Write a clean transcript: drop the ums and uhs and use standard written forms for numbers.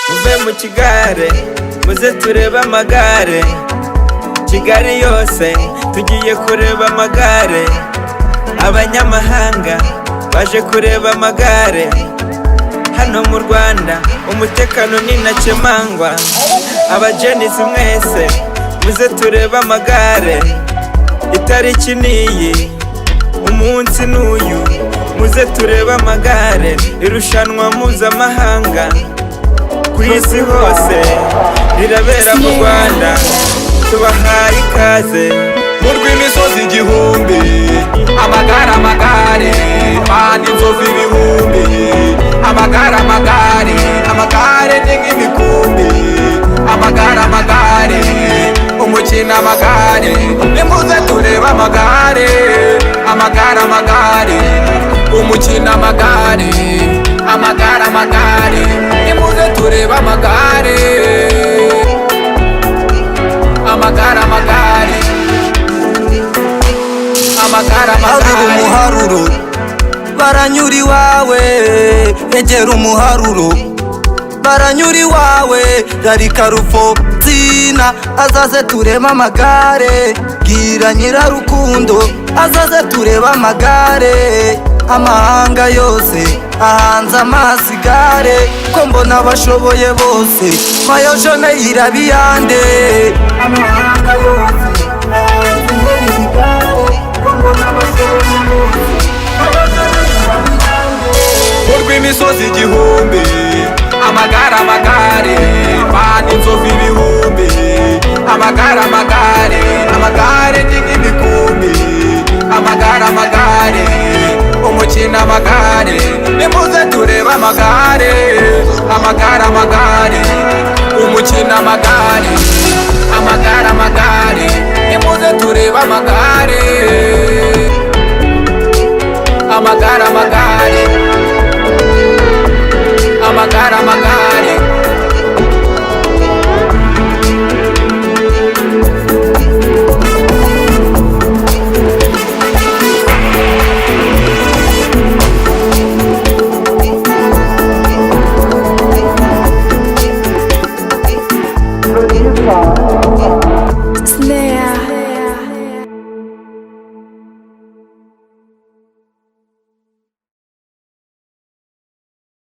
Muve mu kigare muze turebe amagare, Kigali yose tugiye kureba amagare, abanyamahanga baje kureba amagare. Hano mu Rwanda umutekano ni ntakemangwa, abajenizi mwese muze turebe amagare. Itariki niyi umunsi n'uyu, muze turebe amagare. Irushanwa mpuzamahanga ku isi hose rirabera mu Rwanda, tubahaye ikaze mu rw'imisozi igihumbi. Amagare amagare bana inzovu ibihumbi, amagare amagare amagare ni nk'imikumbi. Amagare amagare umukino amagare, nimuze turebe amagare. Amagare amagare umukino amagare, amagare amagare nimuze turebe amagare. Amagare amagare amagare amagare umuharuro baranyura iwawe, egera umuharuro baranyura iwawe. Rarika rufo tsina azaze turebe amagare, bwira nyirarukundo azaze turebe amagare. Amahanga yose ahanze amaso igare, ko mbona abashoboye bose mayo jone yirabiyande. Amahanga yose ahanze amaso igare, ko mbona abashoboye bose mayo jone yirabiyande. mu rw'imisozi igihumbi. Amagare amagare bana inzovu ibihumbi, amagare amagare amagare ni nk'imikumbi. Amagare amagare umukino amagare, nimuze turebe amagare. Amagare amagare umukino amagare, amagare amagare nimuze turebe amagare. Amagare amagare